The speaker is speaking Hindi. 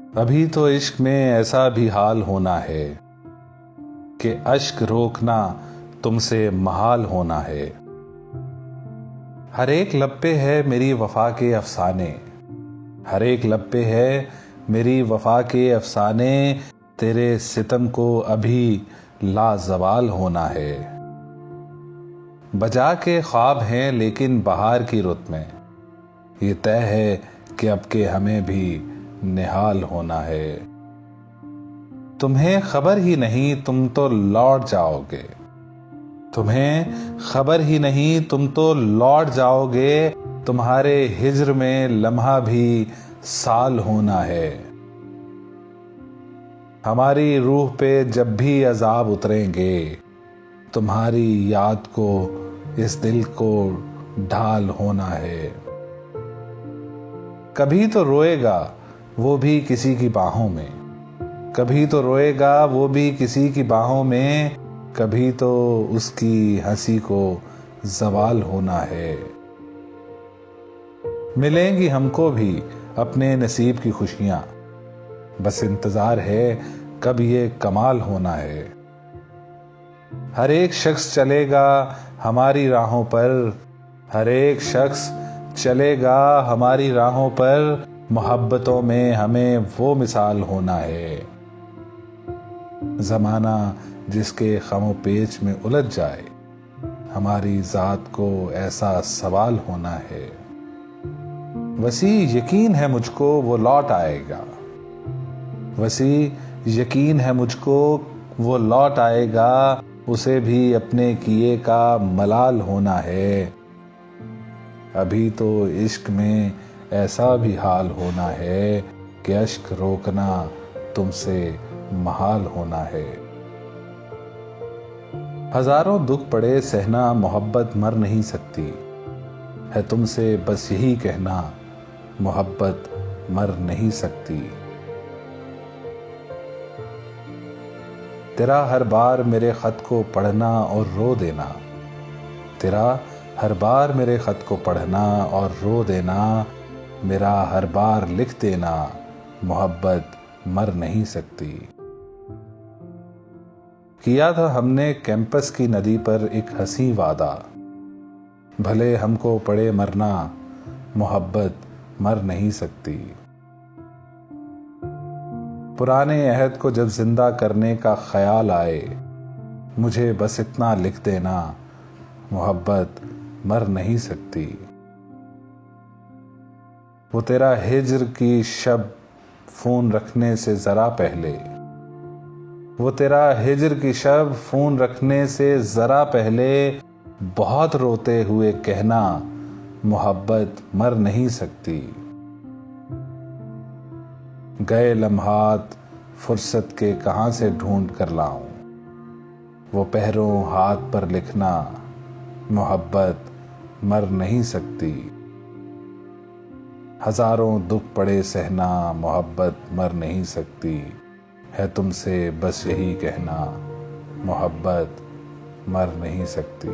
अभी तो इश्क में ऐसा भी हाल होना है कि अश्क रोकना तुमसे महाल होना है। हर एक लब पे है मेरी वफा के अफसाने, हर एक लब पे है मेरी वफा के अफसाने। तेरे सितम को अभी लाजवाल होना है। बजा के ख्वाब हैं लेकिन बहार की रुत में, ये तय है कि अब के हमें भी निहाल होना है। तुम्हें खबर ही नहीं तुम तो लौट जाओगे, तुम्हें खबर ही नहीं तुम तो लौट जाओगे। तुम्हारे हिज्र में लम्हा भी साल होना है। हमारी रूह पे जब भी अजाब उतरेंगे, तुम्हारी याद को इस दिल को ढाल होना है। कभी तो रोएगा वो भी किसी की बाहों में, कभी तो रोएगा वो भी किसी की बाहों में। कभी तो उसकी हंसी को जवाल होना है। मिलेंगी हमको भी अपने नसीब की खुशियां, बस इंतजार है कब ये कमाल होना है। हर एक शख्स चलेगा हमारी राहों पर, हर एक शख्स चलेगा हमारी राहों पर। मोहब्बतों में हमें वो मिसाल होना है। जमाना जिसके खमो पेच में उलझ जाए, हमारी जात को ऐसा सवाल होना है। वसी यकीन है मुझको वो लौट आएगा, वसी यकीन है मुझको वो लौट आएगा। उसे भी अपने किए का मलाल होना है। अभी तो इश्क में ऐसा भी हाल होना है कि अश्क रोकना तुमसे महाल होना है। हजारों दुख पड़े सहना मोहब्बत मर नहीं सकती है। तुमसे बस यही कहना, मोहब्बत मर नहीं सकती। तेरा हर बार मेरे खत को पढ़ना और रो देना, तेरा हर बार मेरे खत को पढ़ना और रो देना। मेरा हर बार लिख देना, मोहब्बत मर नहीं सकती। किया था हमने कैंपस की नदी पर एक हंसी वादा, भले हमको पड़े मरना, मोहब्बत मर नहीं सकती। पुराने अहद को जब जिंदा करने का ख्याल आए, मुझे बस इतना लिख देना, मोहब्बत मर नहीं सकती। वो तेरा हिज्र की शब फोन रखने से जरा पहले, वो तेरा हिज्र की शब फोन रखने से जरा पहले बहुत रोते हुए कहना, मोहब्बत मर नहीं सकती। गए लम्हात फुर्सत के कहां से ढूंढ कर लाऊं, वो पहरों हाथ पर लिखना, मोहब्बत मर नहीं सकती। हजारों दुख पड़े सहना मोहब्बत मर नहीं सकती है। तुमसे बस यही कहना, मोहब्बत मर नहीं सकती।